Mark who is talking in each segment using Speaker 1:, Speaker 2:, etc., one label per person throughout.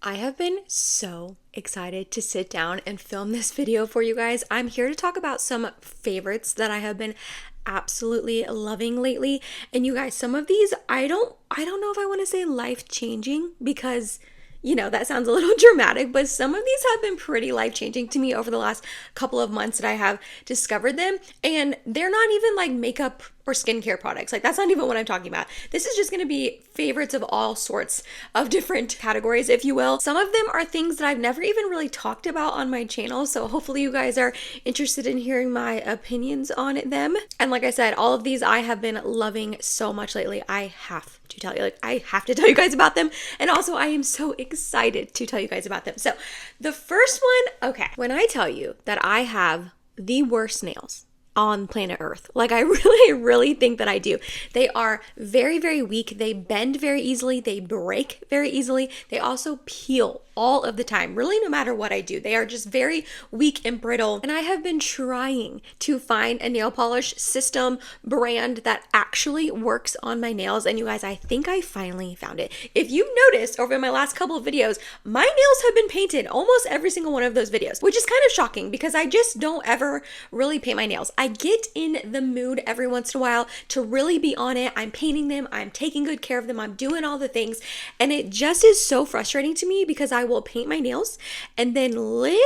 Speaker 1: I have been so excited to sit down and film this video for you guys. I'm here to talk about some favorites that I have been absolutely loving lately. And you guys, some of these I don't know if I want to say life-changing because that sounds a little dramatic, but some of these have been pretty life-changing to me over the last couple of months that I have discovered them. And they're not even like makeup or skincare products. Like, that's not even what I'm talking about. This is just going to be favorites of all sorts of different categories, if you will. Some of them are things that I've never even really talked about on my channel. So hopefully you guys are interested in hearing my opinions on them. And like I said, all of these I have been loving so much lately. I have to tell you guys about them. And also I am so excited to tell you guys about them. So the first one, okay, when I tell you that I have the worst nails on planet Earth. Like, I really think that I do. They are very, very weak. They bend very easily. They break very easily. They also peel all of the time, really, no matter what I do. They are just very weak and brittle. And I have been trying to find a nail polish system brand that actually works on my nails. And you guys, I think I finally found it. If you've noticed over my last couple of videos, my nails have been painted almost every single one of those videos, which is kind of shocking because I just don't ever really paint my nails. I get in the mood every once in a while to really be on it. I'm painting them, I'm taking good care of them, I'm doing all the things. And it just is so frustrating to me because I will paint my nails and then literally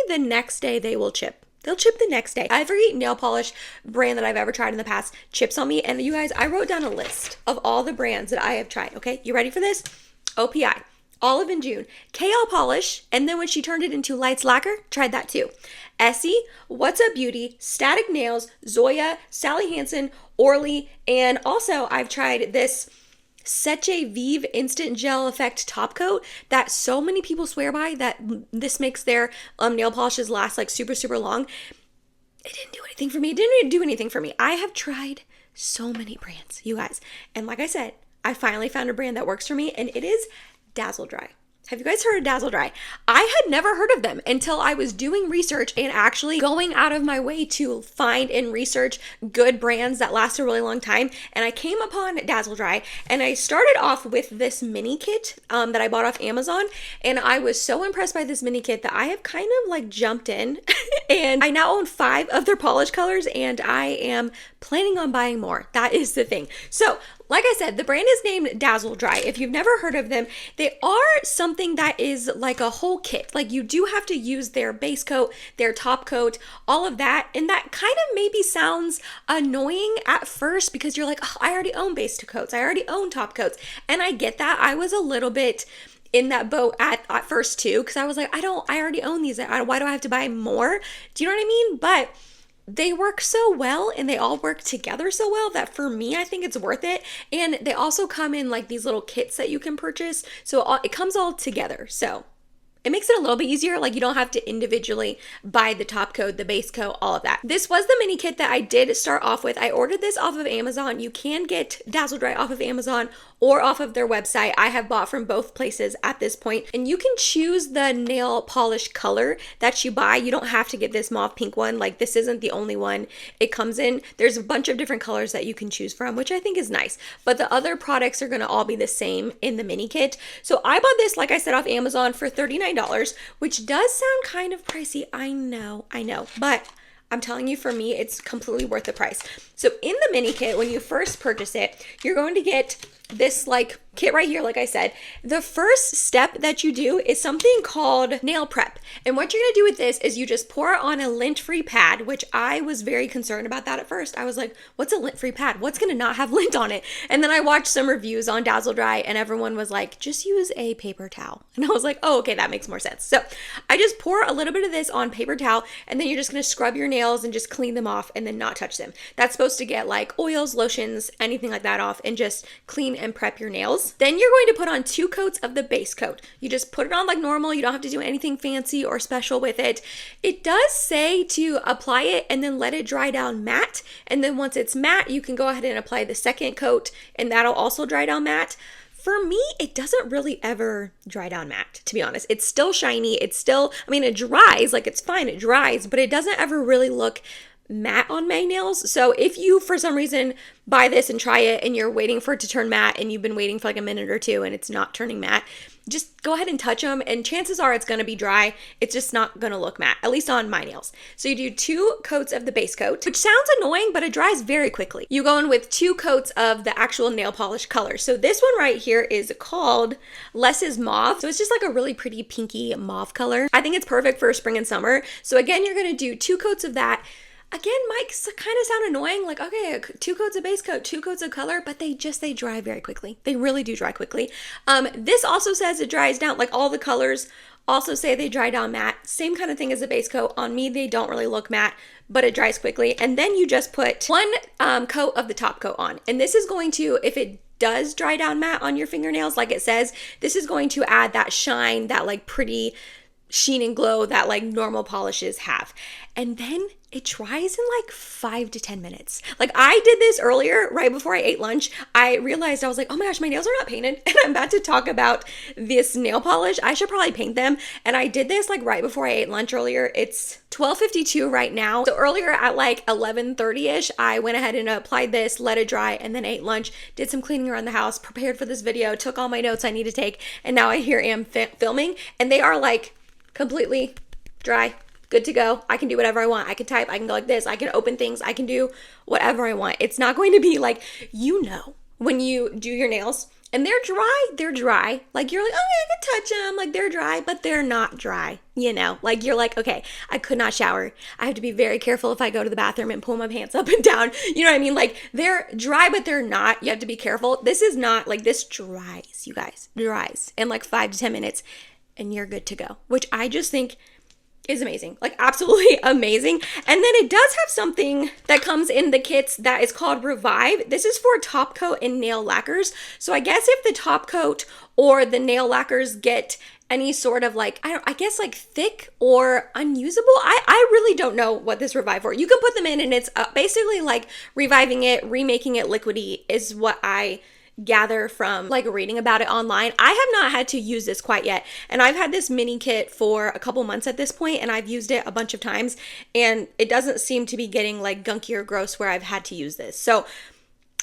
Speaker 1: the next day they will chip. They'll chip the next day. Every nail polish brand that I've ever tried in the past chips on me. And you guys, I wrote down a list of all the brands that I have tried. Okay, you ready for this? OPI, Olive and June, KL Polish, and then when she turned it into Lights Lacquer, tried that too. Essie, What's Up Beauty, Static Nails, Zoya, Sally Hansen, Orly, and also I've tried this Seche Vive Instant Gel Effect Top Coat that so many people swear by, that this makes their nail polishes last like super long. It didn't do anything for me. It didn't do anything for me. I have tried so many brands, you guys. And like I said, I finally found a brand that works for me, and it is Dazzle Dry. Have you guys heard of Dazzle Dry? I had never heard of them until I was doing research and actually going out of my way to find and research good brands that last a really long time. And I came upon Dazzle Dry, and I started off with this mini kit that I bought off Amazon. And I was so impressed by this mini kit that I have kind of like jumped in and I now own 5 of their polish colors, and I am planning on buying more. That is the thing. So like I said, the brand is named Dazzle Dry. If you've never heard of them, they are something that is like a whole kit. Like, you do have to use their base coat, their top coat, all of that. And that kind of maybe sounds annoying at first because you're like, oh, I already own base coats. I already own top coats. And I get that. I was a little bit in that boat at first too, because I was like, I already own these. Why do I have to buy more? Do you know what I mean? But they work so well and they all work together so well that for me, I think it's worth it. And they also come in like these little kits that you can purchase. So it comes all together. So it makes it a little bit easier. Like, you don't have to individually buy the top coat, the base coat, all of that. This was the mini kit that I did start off with. I ordered this off of Amazon. You can get Dazzle Dry off of Amazon or off of their website. I have bought from both places at this point. And you can choose the nail polish color that you buy. You don't have to get this mauve pink one. Like, this isn't the only one it comes in. There's a bunch of different colors that you can choose from, which I think is nice. But the other products are going to all be the same in the mini kit. So I bought this, like I said, off Amazon for $39, which does sound kind of pricey. I know. But I'm telling you, for me, it's completely worth the price. So in the mini kit, when you first purchase it, you're going to get this like kit right here. Like I said, the first step that you do is something called nail prep. And what you're going to do with this is you just pour it on a lint-free pad, which I was very concerned about that at first. I was like, what's a lint-free pad? What's going to not have lint on it? And then I watched some reviews on Dazzle Dry and everyone was like, just use a paper towel. And I was like, oh, okay, that makes more sense. So I just pour a little bit of this on paper towel, and then you're just going to scrub your nails and just clean them off and then not touch them. That's supposed to get like oils, lotions, anything like that off and just clean and prep your nails. Then you're going to put on 2 coats of the base coat. You just put it on like normal. You don't have to do anything fancy or special with it. It does say to apply it and then let it dry down matte. And then once it's matte, you can go ahead and apply the second coat and that'll also dry down matte. For me, it doesn't really ever dry down matte, to be honest. It's still shiny. It's still, it dries, like it's fine, it dries, but it doesn't ever really look matte on my nails. So if you for some reason buy this and try it and you're waiting for it to turn matte and you've been waiting for like a minute or two and it's not turning matte, just go ahead and touch them, and chances are it's going to be dry. It's just not going to look matte, at least on my nails. So you do 2 coats of the base coat, which sounds annoying, but it dries very quickly. You go in with 2 coats of the actual nail polish color. So this one right here is called Less is Mauve. So it's just like a really pretty pinky mauve color. I think it's perfect for spring and summer. So again, you're going to do 2 coats of that. Again, might kind of sound annoying, like, okay, 2 coats of base coat, 2 coats of color, but they dry very quickly. They really do dry quickly. This also says it dries down, like all the colors also say they dry down matte. Same kind of thing as a base coat. On me, they don't really look matte, but it dries quickly. And then you just put 1 coat of the top coat on. And this is going to, if it does dry down matte on your fingernails, like it says, this is going to add that shine, that like pretty sheen and glow that like normal polishes have. And then it dries in like 5 to 10 minutes. Like I did this earlier, right before I ate lunch. I realized, I was like, oh my gosh, my nails are not painted. And I'm about to talk about this nail polish. I should probably paint them. And I did this like right before I ate lunch earlier. It's 12:52 right now. So earlier at like 11:30ish, I went ahead and applied this, let it dry, and then ate lunch, did some cleaning around the house, prepared for this video, took all my notes I need to take. And now I here am filming, and they are like completely dry, good to go. I can do whatever I want. I can type, I can go like this, I can open things, I can do whatever I want. It's not going to be like, when you do your nails and they're dry. Like you're like, oh yeah, I can touch them. Like they're dry, but they're not dry, like you're like, okay, I could not shower. I have to be very careful if I go to the bathroom and pull my pants up and down. You know what I mean? Like they're dry, but they're not. You have to be careful. This is not like, this dries, you guys, dries in like 5 to 10 minutes. And you're good to go, which I just think is amazing, like absolutely amazing. And then it does have something that comes in the kits that is called Revive. This is for top coat and nail lacquers. So I guess if the top coat or the nail lacquers get any sort of like, I guess like thick or unusable, I really don't know what this Revive for. You can put them in and it's basically like reviving it, remaking it liquidy is what I gather from like reading about it online. I have not had to use this quite yet, and I've had this mini kit for a couple months at this point, and I've used it a bunch of times, and it doesn't seem to be getting like gunky or gross where I've had to use this. So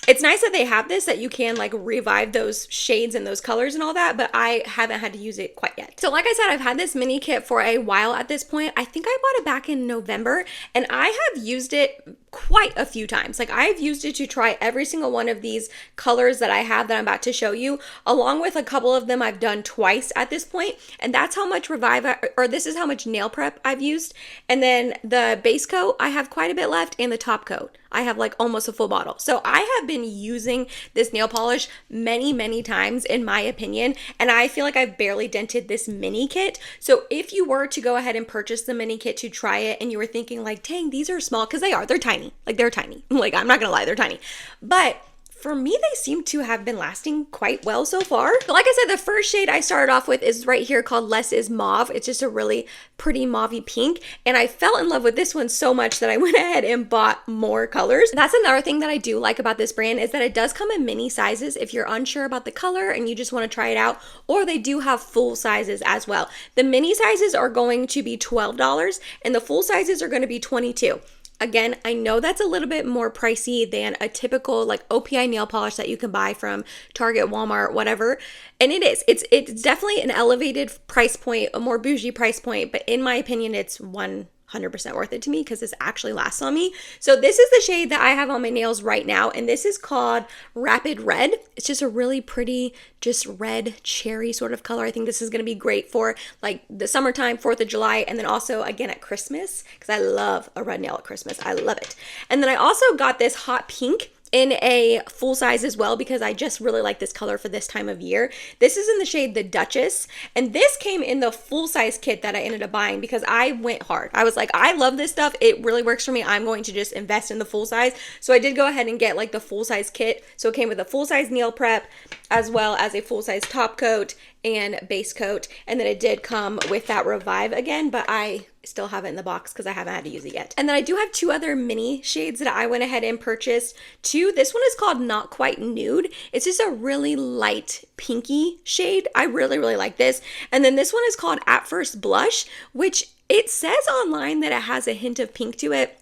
Speaker 1: it's nice that they have this, that you can like revive those shades and those colors and all that, but I haven't had to use it quite yet. So like I said, I've had this mini kit for a while at this point. I think I bought it back in November, and I have used it quite a few times. Like I've used it to try every single one of these colors that I have that I'm about to show you, along with a couple of them I've done twice at this point. And that's how much this is how much nail prep I've used. And then the base coat, I have quite a bit left, and the top coat, I have like almost a full bottle. So I have been using this nail polish many times in my opinion, and I feel like I've barely dented this mini kit. So if you were to go ahead and purchase the mini kit to try it, and you were thinking like, dang, these are small, because they're tiny. Like they're tiny. Like I'm not gonna lie, they're tiny. But for me, they seem to have been lasting quite well so far. But like I said, the first shade I started off with is right here called Less is Mauve. It's just a really pretty mauvey pink. And I fell in love with this one so much that I went ahead and bought more colors. That's another thing that I do like about this brand, is that it does come in mini sizes if you're unsure about the color and you just want to try it out, or they do have full sizes as well. The mini sizes are going to be $12 and the full sizes are going to be $22. Again, I know that's a little bit more pricey than a typical like OPI nail polish that you can buy from Target, Walmart, whatever. And it is. It's definitely an elevated price point, a more bougie price point, but in my opinion, it's 100% worth it to me because this actually lasts on me. So this is the shade that I have on my nails right now, and this is called Rapid Red. It's just a really pretty, just red cherry sort of color. I think this is going to be great for like the summertime, 4th of July, and then also again at Christmas, because I love a red nail at Christmas. I love it. And then I also got this hot pink in a full size as well, because I just really like this color for this time of year. This is in the shade The Duchess, and this came in the full size kit that I ended up buying because I went hard. I was like, I love this stuff. It really works for me. I'm going to just invest in the full size. So I did go ahead and get like the full size kit. So it came with a full size nail prep as well as a full size top coat and base coat. And then it did come with that Revive again, but I still have it in the box because I haven't had to use it yet. And then I do have 2 other mini shades that I went ahead and purchased. This one is called Not Quite Nude. It's just a really light pinky shade. I really like this. And then this one is called At First Blush, which it says online that it has a hint of pink to it.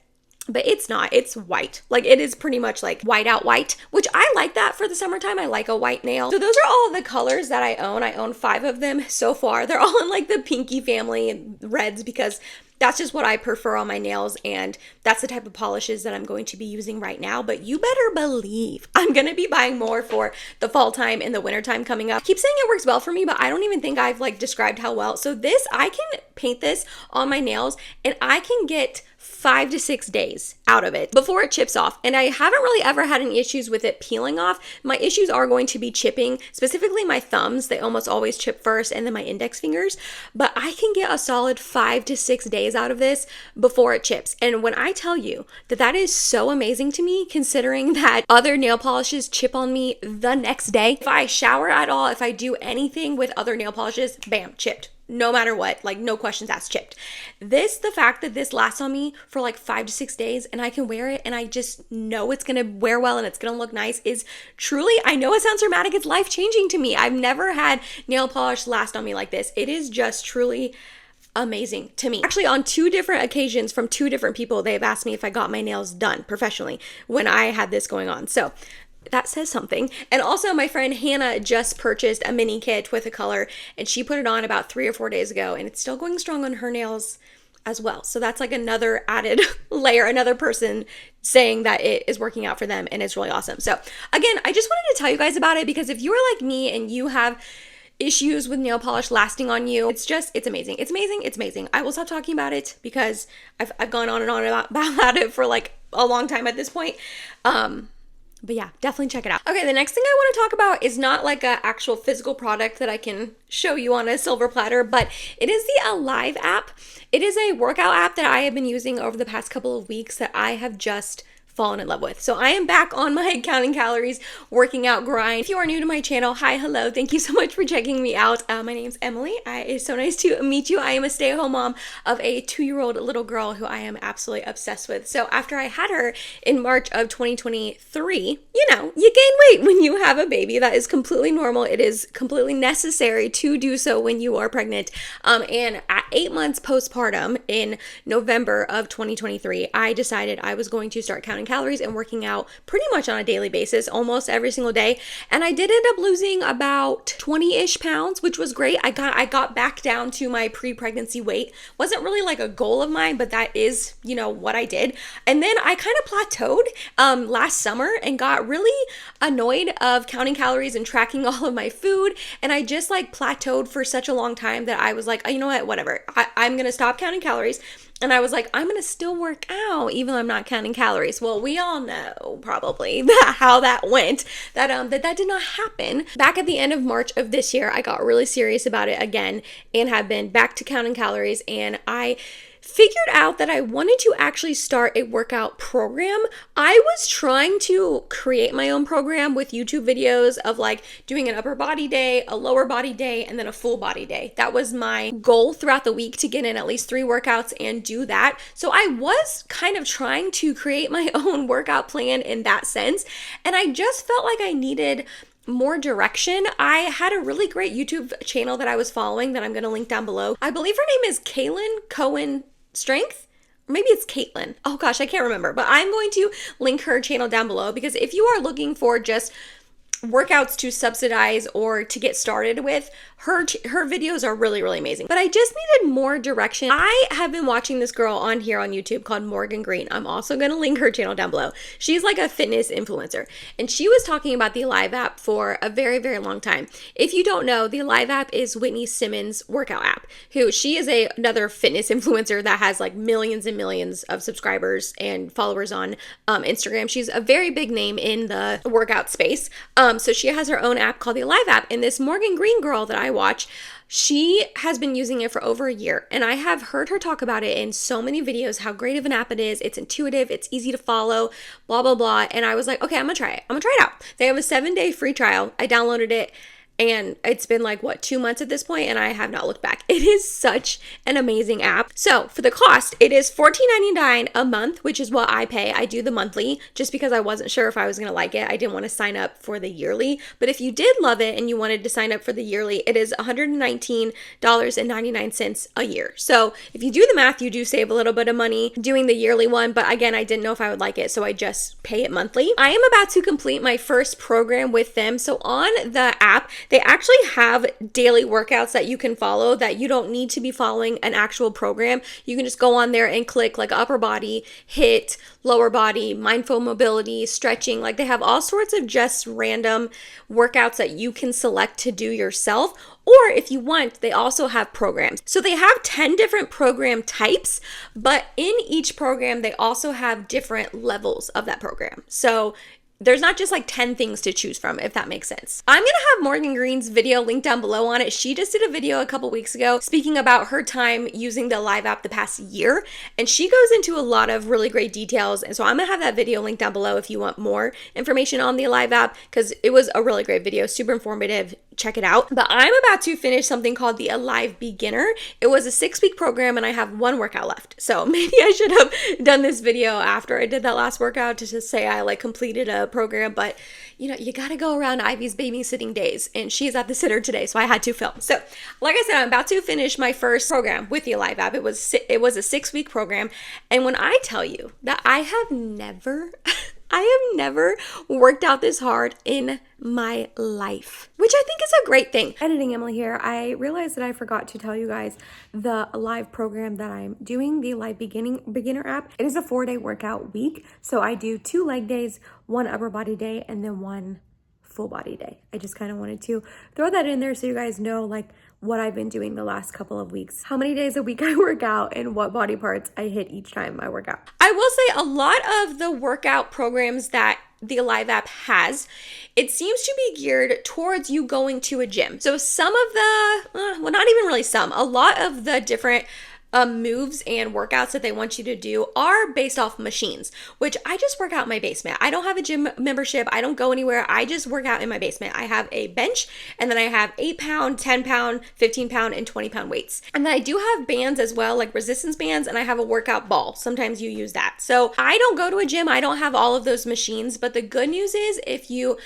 Speaker 1: but it's not. It's white. Like it is pretty much like white out white, which I like that for the summertime. I like a white nail. So those are all the colors that I own. I own 5 of them so far. They're all in like the pinky family and reds because that's just what I prefer on my nails, and that's the type of polishes that I'm going to be using right now. But you better believe I'm going to be buying more for the fall time and the winter time coming up. I keep saying it works well for me, but I don't even think I've like described how well. So this, I can paint this on my nails and I can get 5 to 6 days out of it before it chips off. And I haven't really ever had any issues with it peeling off. My issues are going to be chipping, specifically my thumbs. They almost always chip first, and then my index fingers. But I can get a solid 5 to 6 days out of this before it chips. And when I tell you that that is so amazing to me, considering that other nail polishes chip on me the next day. If I shower at all, if I do anything with other nail polishes, bam, chipped. No matter what, like no questions asked, chipped. This, the fact that this lasts on me for like 5 to 6 days and I can wear it and I just know it's gonna wear well and it's gonna look nice is truly, I know it sounds dramatic, it's life-changing to me. I've never had nail polish last on me like this. It is just truly amazing to me. Actually, on 2 different occasions from 2 different people, they've asked me if I got my nails done professionally when I had this going on. So that says something. And also my friend Hannah just purchased a mini kit with a color and she put it on about 3 or 4 days ago and it's still going strong on her nails as well. So that's like another added layer, another person saying that it is working out for them and it's really awesome. So again, I just wanted to tell you guys about it because if you are like me and you have issues with nail polish lasting on you, it's amazing. It's amazing. It's amazing. I will stop talking about it because I've gone on and on about it for like a long time at this point. But yeah, definitely check it out. Okay, the next thing I want to talk about is not like an actual physical product that I can show you on a silver platter, but it is the Alive app. It is a workout app that I have been using over the past couple of weeks that I have just fallen in love with. So I am back on my counting calories, working out grind. If you are new to my channel, hi, hello. Thank you so much for checking me out. My name's Emily. It's so nice to meet you. I am a stay-at-home mom of a 2-year-old little girl who I am absolutely obsessed with. So after I had her in March of 2023, you know, you gain weight when you have a baby. That is completely normal. It is completely necessary to do so when you are pregnant. And at 8 months postpartum in November of 2023, I decided I was going to start counting calories and working out pretty much on a daily basis, almost every single day. And I did end up losing about 20-ish pounds, which was great. I got back down to my pre-pregnancy weight. Wasn't really like a goal of mine, but that is, you know, what I did. And then I kind of plateaued last summer and got really annoyed of counting calories and tracking all of my food. And I just like plateaued for such a long time that I was like, oh, you know what, whatever. I'm going to stop counting calories. And I was like, I'm going to still work out even though I'm not counting calories. Well, we all know probably how that went, that did not happen. Back at the end of March of this year, I got really serious about it again and have been back to counting calories. And I figured out that I wanted to actually start a workout program. I was trying to create my own program with YouTube videos of like doing an upper body day, a lower body day, and then a full body day. That was my goal throughout the week, to get in at least 3 workouts and do that. So I was kind of trying to create my own workout plan in that sense. And I just felt like I needed more direction. I had a really great YouTube channel that I was following that I'm going to link down below. I believe her name is Kaylin Cohen Strength. Or maybe it's Caitlin. Oh gosh, I can't remember. But I'm going to link her channel down below because if you are looking for just workouts to subsidize or to get started with, her videos are really, really amazing. But I just needed more direction. I have been watching this girl on here on YouTube called Morgan Green. I'm also going to link her channel down below. She's like a fitness influencer. And she was talking about the Alive app for a very, very long time. If you don't know, the Alive app is Whitney Simmons' workout app, she is another fitness influencer that has like millions and millions of subscribers and followers on Instagram. She's a very big name in the workout space. So she has her own app called the Alive app. And this Morgan Green girl that I watch, she has been using it for over a year. And I have heard her talk about it in so many videos, how great of an app it is. It's intuitive, it's easy to follow, blah, blah, blah. And I was like, okay, I'm gonna try it. I'm gonna try it out. They have a 7-day free trial. I downloaded it And it's been like, what, 2 months at this point, and I have not looked back. It is such an amazing app. So for the cost, it is $14.99 a month, which is what I pay. I do the monthly just because I wasn't sure if I was going to like it. I didn't want to sign up for the yearly. But if you did love it and you wanted to sign up for the yearly, it is $119.99 a year. So if you do the math, you do save a little bit of money doing the yearly one. But again, I didn't know if I would like it, so I just pay it monthly. I am about to complete my first program with them. So on the app, they actually have daily workouts that you can follow that you don't need to be following an actual program. You can just go on there and click like upper body, HIIT, lower body, mindful mobility, stretching. Like they have all sorts of just random workouts that you can select to do yourself. Or if you want, they also have programs. So they have 10 different program types, but in each program, they also have different levels of that program. So there's not just like 10 things to choose from, if that makes sense. I'm gonna have Morgan Green's video linked down below on it. She just did a video a couple weeks ago speaking about her time using the Alive app the past year, and she goes into a lot of really great details. And so I'm gonna have that video linked down below if you want more information on the Alive app, because it was a really great video, super informative. Check it out. But I'm about to finish something called the Alive Beginner. It was a 6-week program and I have one workout left. So maybe I should have done this video after I did that last workout to just say I like completed a program. But you know, you gotta go around Ivy's babysitting days, and she's at the sitter today, so I had to film. So like I said, I'm about to finish my first program with the Alive app. It was a 6-week program, and when I tell you that I have never worked out this hard in my life, which I think is a great thing. Editing Emily here. I realized that I forgot to tell you guys the Alive program that I'm doing, the Alive Beginner app. It is a 4-day workout week. So I do 2 leg days, 1 upper body day, and then 1 full body day. I just kind of wanted to throw that in there so you guys know like what I've been doing the last couple of weeks, how many days a week I work out, and what body parts I hit each time I work out. I will say a lot of the workout programs that the Alive app has, it seems to be geared towards you going to a gym. So some of the, well, not even really some, a lot of the different moves and workouts that they want you to do are based off machines, which I just work out in my basement. I don't have a gym membership. I don't go anywhere. I just work out in my basement. I have a bench, and then I have 8-pound, 10-pound, 15-pound, and 20-pound weights. And then I do have bands as well, like resistance bands, and I have a workout ball. Sometimes you use that. So I don't go to a gym. I don't have all of those machines, but the good news is if you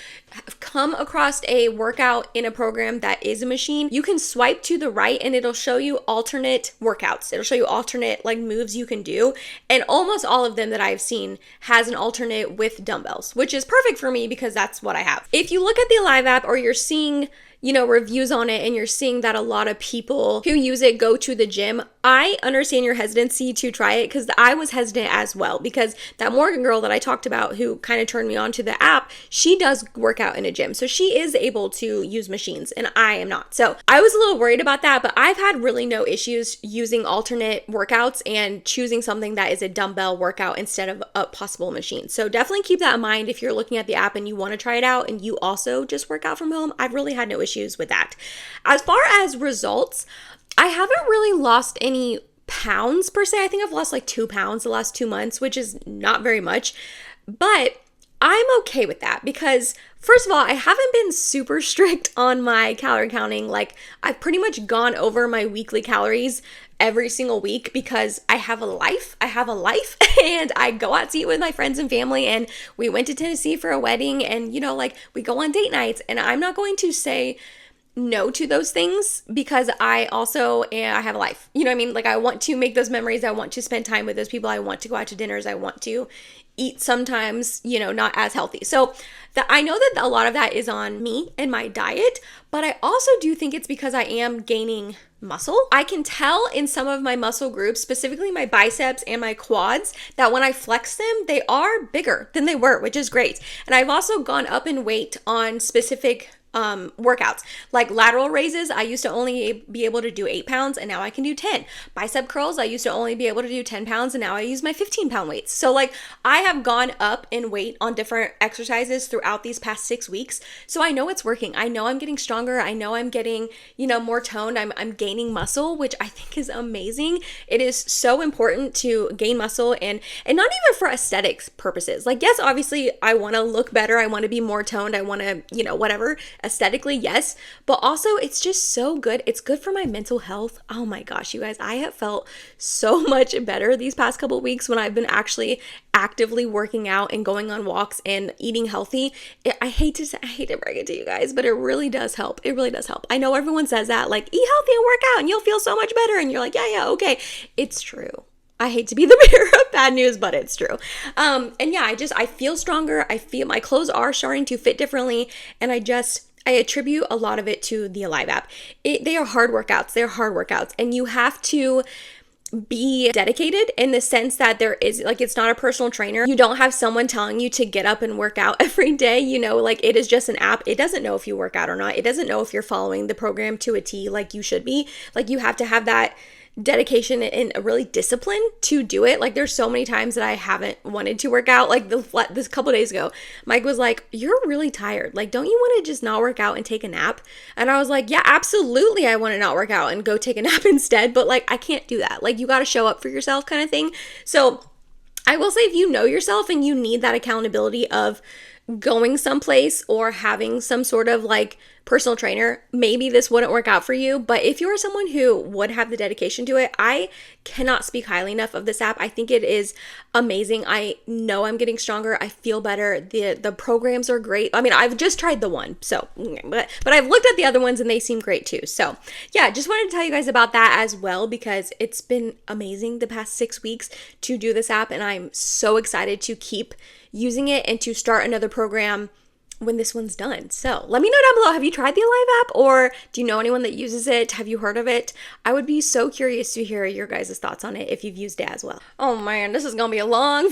Speaker 1: come across a workout in a program that is a machine, you can swipe to the right and it'll show you alternate workouts. It'll show you alternate like moves you can do. And almost all of them that I've seen has an alternate with dumbbells, which is perfect for me because that's what I have. If you look at the Alive app or you're seeing, you know, reviews on it and you're seeing that a lot of people who use it go to the gym, I understand your hesitancy to try it because I was hesitant as well, because that Morgan girl that I talked about who kind of turned me on to the app, she does work out in a gym. So she is able to use machines and I am not. So I was a little worried about that, but I've had really no issues using alternate workouts and choosing something that is a dumbbell workout instead of a possible machine. So definitely keep that in mind if you're looking at the app and you want to try it out and you also just work out from home. I've really had no issues with that. As far as results, I haven't really lost any pounds per se. I think I've lost like 2 pounds the last 2 months, which is not very much, but I'm okay with that because first of all, I haven't been super strict on my calorie counting. Like I've pretty much gone over my weekly calories every single week because I have a life and I go out to eat with my friends and family, and we went to Tennessee for a wedding, and you know, like we go on date nights, and I'm not going to say no to those things because I have a life. You know what I mean? Like I want to make those memories. I want to spend time with those people. I want to go out to dinners. I want to eat sometimes, you know, not as healthy. So I know that a lot of that is on me and my diet, but I also do think it's because I am gaining muscle. I can tell in some of my muscle groups, specifically my biceps and my quads, that when I flex them, they are bigger than they were, which is great. And I've also gone up in weight on specific workouts like lateral raises. I used to only be able to do 8 pounds and now I can do 10. Bicep curls, I used to only be able to do 10 pounds and now I use my 15-pound weights. So like I have gone up in weight on different exercises throughout these past 6 weeks. So I know it's working. I know I'm getting stronger. I know I'm getting, you know, more toned. I'm gaining muscle, which I think is amazing. It is so important to gain muscle and not even for aesthetics purposes. Like, yes, obviously I want to look better. I want to be more toned. I want to, you know, whatever, aesthetically, yes, but also it's just so good. It's good for my mental health. Oh my gosh, you guys, I have felt so much better these past couple weeks when I've been actually actively working out and going on walks and eating healthy. I hate to break it to you guys, but it really does help. It really does help. I know everyone says that, like, eat healthy and work out and you'll feel so much better. And you're like, yeah, okay. It's true. I hate to be the bearer of bad news, but it's true. And yeah, I feel stronger. I feel my clothes are starting to fit differently. And I attribute a lot of it to the Alive app. They are hard workouts. They're hard workouts. And you have to be dedicated in the sense that there is, like, it's not a personal trainer. You don't have someone telling you to get up and work out every day. Like, it is just an app. It doesn't know if you work out or not. It doesn't know if you're following the program to a T like you should be. Like, you have to have that dedication and a really discipline to do it. Like, there's so many times that I haven't wanted to work out. Like this couple days ago, Mike was like, you're really tired. Like, don't you want to just not work out and take a nap? And I was like, yeah, absolutely. I want to not work out and go take a nap instead. But like, I can't do that. Like, you got to show up for yourself kind of thing. So I will say, if you know yourself and you need that accountability of going someplace or having some sort of like personal trainer, maybe this wouldn't work out for you. But if you're someone who would have the dedication to it, I cannot speak highly enough of this app. I think it is amazing. I know I'm getting stronger. I feel better. The programs are great. I mean, I've just tried the one, so but I've looked at the other ones and they seem great too. So yeah, just wanted to tell you guys about that as well, because it's been amazing the past 6 weeks to do this app, and I'm so excited to keep using it and to start another program when this one's done. So let me know down below, have you tried the Alive app, or do you know anyone that uses it? Have you heard of it? I would be so curious to hear your guys' thoughts on it if you've used it as well. Oh man, this is gonna be a long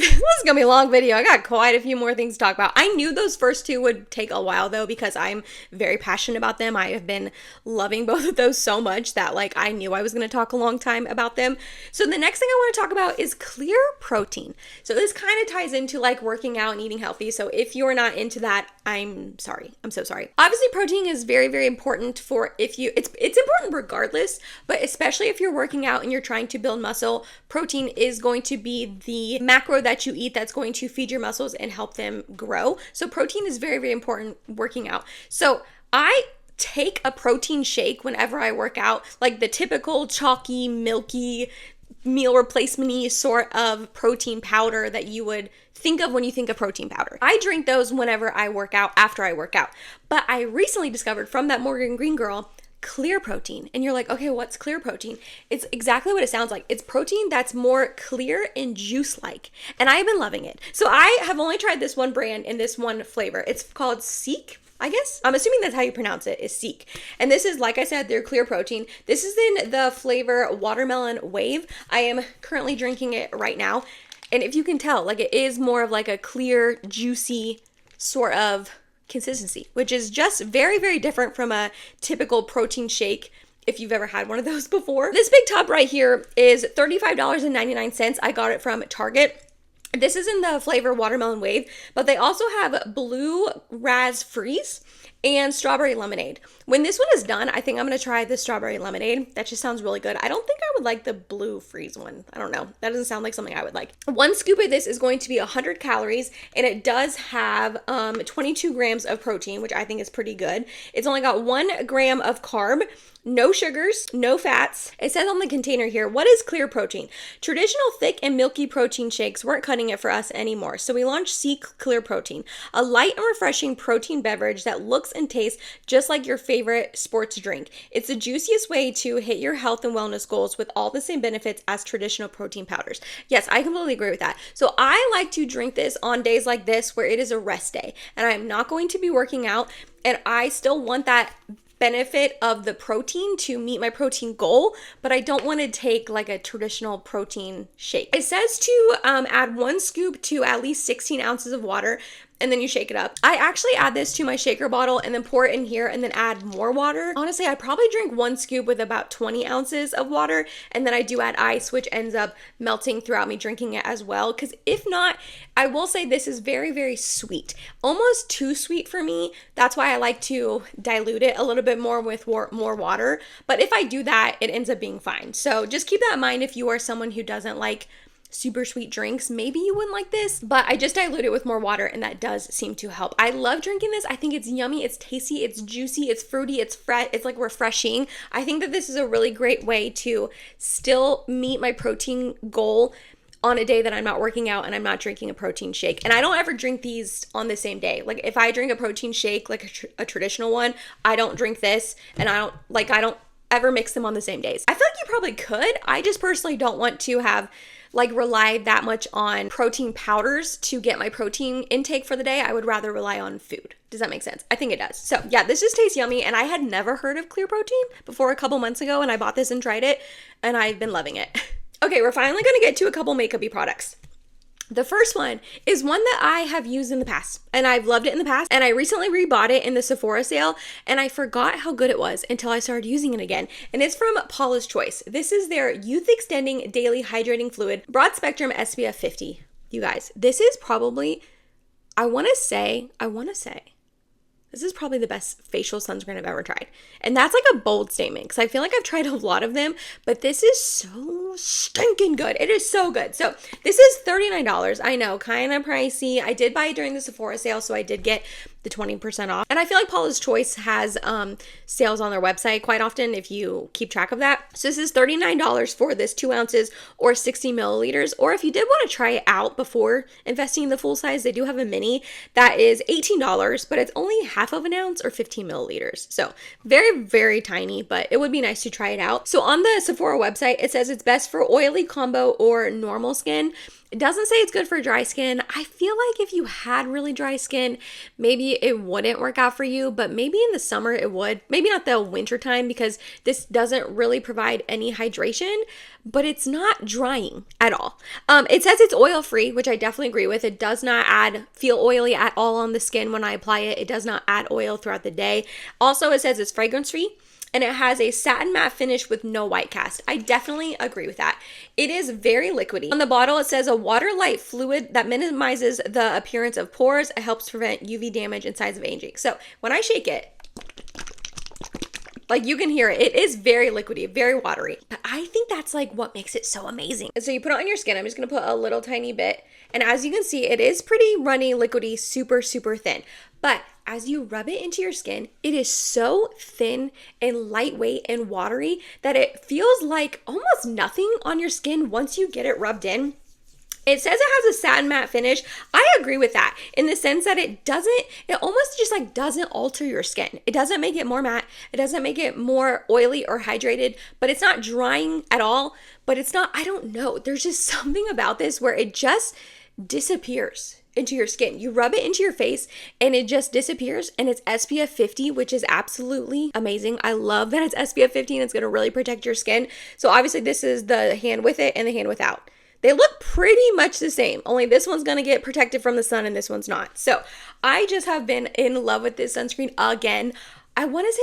Speaker 1: video. I got quite a few more things to talk about. I knew those first two would take a while though, because I'm very passionate about them. I have been loving both of those so much that like I knew I was gonna talk a long time about them. So the next thing I want to talk about is clear protein. So this kind of ties into like working out and eating healthy. So if you're not into that, I'm sorry. I'm so sorry. Obviously, protein is very, very important for it's important regardless, but especially if you're working out and you're trying to build muscle, protein is going to be the macro that you eat that's going to feed your muscles and help them grow. So protein is very, very important working out. So I take a protein shake whenever I work out, like the typical chalky, milky, meal replacement-y sort of protein powder that you would think of when you think of protein powder. I drink those whenever I work out, after I work out. But I recently discovered from that Morgan Green girl, clear protein. And you're like, okay, what's clear protein? It's exactly what it sounds like. It's protein that's more clear and juice-like. And I have been loving it. So I have only tried this one brand in this one flavor. It's called Seek, I guess. I'm assuming that's how you pronounce it, is Seek. And this is, like I said, their clear protein. This is in the flavor Watermelon Wave. I am currently drinking it right now. And if you can tell, like, it is more of like a clear, juicy sort of consistency, which is just very, very different from a typical protein shake if you've ever had one of those before. This big tub right here is $35.99. I got it from Target. This is in the flavor Watermelon Wave, but they also have Blue Raz Freeze and Strawberry Lemonade. When this one is done, I think I'm going to try the Strawberry Lemonade. That just sounds really good. I don't think I would like the Blue Freeze one. I don't know. That doesn't sound like something I would like. One scoop of this is going to be 100 calories, and it does have 22 grams of protein, which I think is pretty good. It's only got 1 gram of carb, no sugars, no fats. It says on the container here, what is clear protein? Traditional thick and milky protein shakes weren't cutting it for us anymore, so we launched Seek Clear Protein, a light and refreshing protein beverage that looks and tastes just like your favorite sports drink. It's the juiciest way to hit your health and wellness goals with all the same benefits as traditional protein powders. Yes, I completely agree with that. So I like to drink this on days like this where it is a rest day and I'm not going to be working out, and I still want that benefit of the protein to meet my protein goal, but I don't want to take like a traditional protein shake. It says to add 1 scoop to at least 16 ounces of water, and then you shake it up. I actually add this to my shaker bottle and then pour it in here and then add more water. Honestly, I probably drink 1 scoop with about 20 ounces of water, and then I do add ice, which ends up melting throughout me drinking it as well. Because if not, I will say this is very, very sweet. Almost too sweet for me. That's why I like to dilute it a little bit more with more water. But if I do that, it ends up being fine. So just keep that in mind if you are someone who doesn't like super sweet drinks, maybe you wouldn't like this, but I just dilute it with more water and that does seem to help. I love drinking this. I think it's yummy, it's tasty, it's juicy, it's fruity, it's it's like refreshing. I think that this is a really great way to still meet my protein goal on a day that I'm not working out and I'm not drinking a protein shake. And I don't ever drink these on the same day. Like if I drink a protein shake, like a traditional one, I don't drink this, and I don't ever mix them on the same days. I feel like you probably could. I just personally don't want to have rely that much on protein powders to get my protein intake for the day. I would rather rely on food. Does that make sense? I think it does. So yeah, this just tastes yummy, and I had never heard of Clear Protein before a couple months ago, and I bought this and tried it, and I've been loving it. Okay, we're finally going to get to a couple makeup-y products. The first one is one that I have used in the past, and I've loved it in the past, and I recently rebought it in the Sephora sale, and I forgot how good it was until I started using it again, and it's from Paula's Choice. This is their Youth Extending Daily Hydrating Fluid Broad Spectrum SPF 50. You guys, this is probably, I want to say, this is probably the best facial sunscreen I've ever tried. And that's like a bold statement because I feel like I've tried a lot of them, but this is so stinking good. It is so good. So this is $39. I know, kind of pricey. I did buy it during the Sephora sale, so I did get the 20% off. And I feel like Paula's Choice has sales on their website quite often if you keep track of that. So this is $39 for this 2 ounces or 60 milliliters. Or if you did want to try it out before investing in the full size, they do have a mini that is $18, but it's only half of an ounce or 15 milliliters. So very, very tiny, but it would be nice to try it out. So on the Sephora website, it says it's best for oily, combo, or normal skin. It doesn't say it's good for dry skin. I feel like if you had really dry skin, maybe it wouldn't work out for you, but maybe in the summer it would. Maybe not the winter time because this doesn't really provide any hydration, but it's not drying at all. It says it's oil-free, which I definitely agree with. It does not feel oily at all on the skin when I apply it. It does not add oil throughout the day. Also, it says it's fragrance-free. And it has a satin matte finish with no white cast. I definitely agree with that. It is very liquidy. On the bottle, it says a water-light fluid that minimizes the appearance of pores. It helps prevent UV damage and signs of aging. So when I shake it, like you can hear it, it is very liquidy, very watery. But I think that's like what makes it so amazing. And so you put it on your skin. I'm just gonna put a little tiny bit. And as you can see, it is pretty runny, liquidy, super, super thin. But as you rub it into your skin, it is so thin and lightweight and watery that it feels like almost nothing on your skin once you get it rubbed in. It says it has a satin matte finish. I agree with that in the sense that it almost just like doesn't alter your skin. It doesn't make it more matte. It doesn't make it more oily or hydrated, but it's not drying at all. But it's not, I don't know. There's just something about this where it just disappears into your skin. You rub it into your face and it just disappears, and it's SPF 50, which is absolutely amazing. I love that it's SPF 50 and it's going to really protect your skin. So obviously this is the hand with it and the hand without. They look pretty much the same, only this one's going to get protected from the sun and this one's not. So I just have been in love with this sunscreen again. I want to say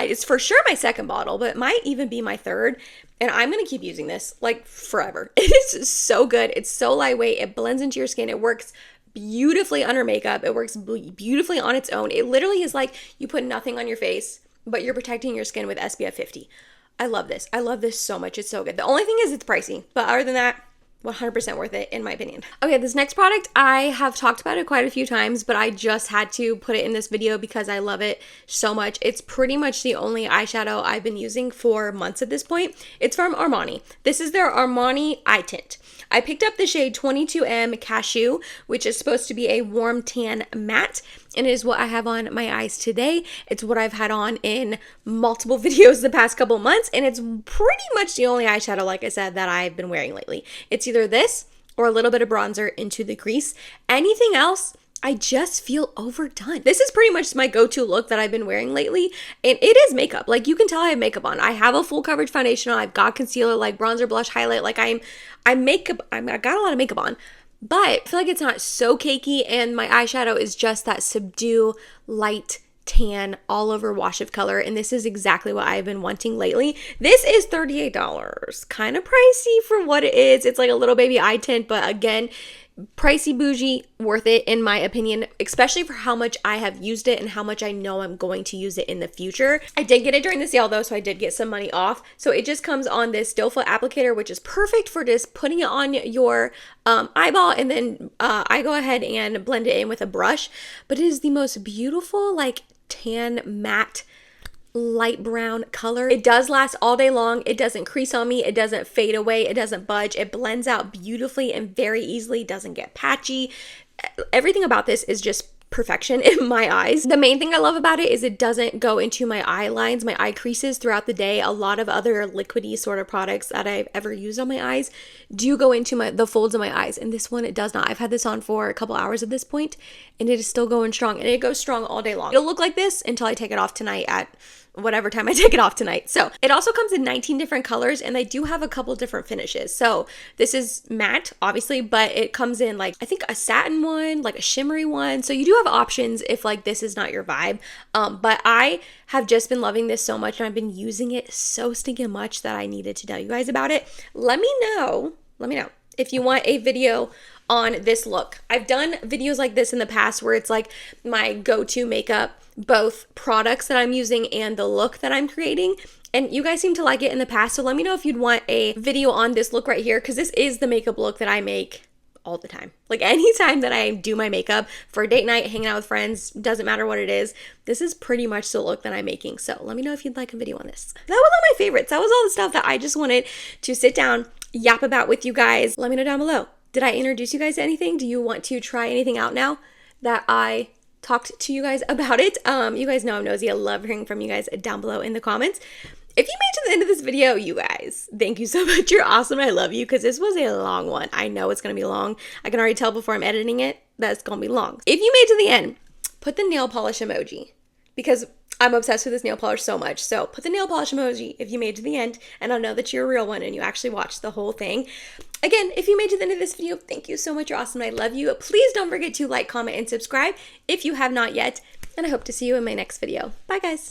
Speaker 1: it's for sure my second bottle, but it might even be my third. And I'm going to keep using this like forever. It is so good. It's so lightweight. It blends into your skin. It works beautifully under makeup. It works beautifully on its own. It literally is like you put nothing on your face, but you're protecting your skin with SPF 50. I love this. I love this so much. It's so good. The only thing is it's pricey, but other than that, 100% worth it in my opinion. Okay, this next product, I have talked about it quite a few times, but I just had to put it in this video because I love it so much. It's pretty much the only eyeshadow I've been using for months at this point. It's from Armani. This is their Armani Eye Tint. I picked up the shade 22M Cashew, which is supposed to be a warm tan matte, and it is what I have on my eyes today. It's what I've had on in multiple videos the past couple months, and it's pretty much the only eyeshadow, like I said, that I've been wearing lately. It's either this or a little bit of bronzer into the crease. Anything else, I just feel overdone. This is pretty much my go-to look that I've been wearing lately, and it is makeup. Like, you can tell I have makeup on. I have a full coverage foundation on. I've got concealer, like bronzer, blush, highlight. Like, I got a lot of makeup on, but I feel like it's not so cakey, and my eyeshadow is just that subdued, light tan, all over wash of color, and this is exactly what I've been wanting lately. This is $38. Kind of pricey for what it is. It's like a little baby eye tint, but again, pricey bougie, worth it in my opinion, especially for how much I have used it and how much I know I'm going to use it in the future. I did get it during the sale though, so I did get some money off. So it just comes on this doe foot applicator, which is perfect for just putting it on your eyeball, and then I go ahead and blend it in with a brush. But it is the most beautiful, like tan matte light brown color. It does last all day long. It doesn't crease on me. It doesn't fade away. It doesn't budge. It blends out beautifully and very easily. It doesn't get patchy. Everything about this is just perfection in my eyes. The main thing I love about it is it doesn't go into my eye lines, my eye creases throughout the day. A lot of other liquidy sort of products that I've ever used on my eyes do go into the folds of my eyes, and this one, it does not. I've had this on for a couple hours at this point, and it is still going strong, and it goes strong all day long. It'll look like this until I take it off tonight at whatever time I take it off tonight. So it also comes in 19 different colors, and they do have a couple different finishes. So this is matte, obviously, but it comes in like, I think a satin one, like a shimmery one. So you do have options if like this is not your vibe. But I have just been loving this so much, and I've been using it so stinking much that I needed to tell you guys about it. Let me know if you want a video on this look. I've done videos like this in the past where it's like my go-to makeup, both products that I'm using and the look that I'm creating, and you guys seem to like it in the past. So let me know if you'd want a video on this look right here, because this is the makeup look that I make all the time. Like anytime that I do my makeup for a date night, hanging out with friends, doesn't matter what it is, this is pretty much the look that I'm making. So let me know if you'd like a video on this. That was all my favorites. That was all the stuff that I just wanted to sit down, yap about with you guys. Let me know down below. Did I introduce you guys to anything? Do you want to try anything out now that I talked to you guys about it? You guys know I'm nosy. I love hearing from you guys down below in the comments. If you made it to the end of this video, you guys, thank you so much. You're awesome. I love you, because this was a long one. I know it's going to be long. I can already tell before I'm editing it that it's going to be long. If you made it to the end, put the nail polish emoji, because I'm obsessed with this nail polish so much. So put the nail polish emoji if you made it to the end, and I'll know that you're a real one and you actually watched the whole thing. Again, if you made it to the end of this video, thank you so much. You're awesome. I love you. Please don't forget to like, comment, and subscribe if you have not yet. And I hope to see you in my next video. Bye, guys.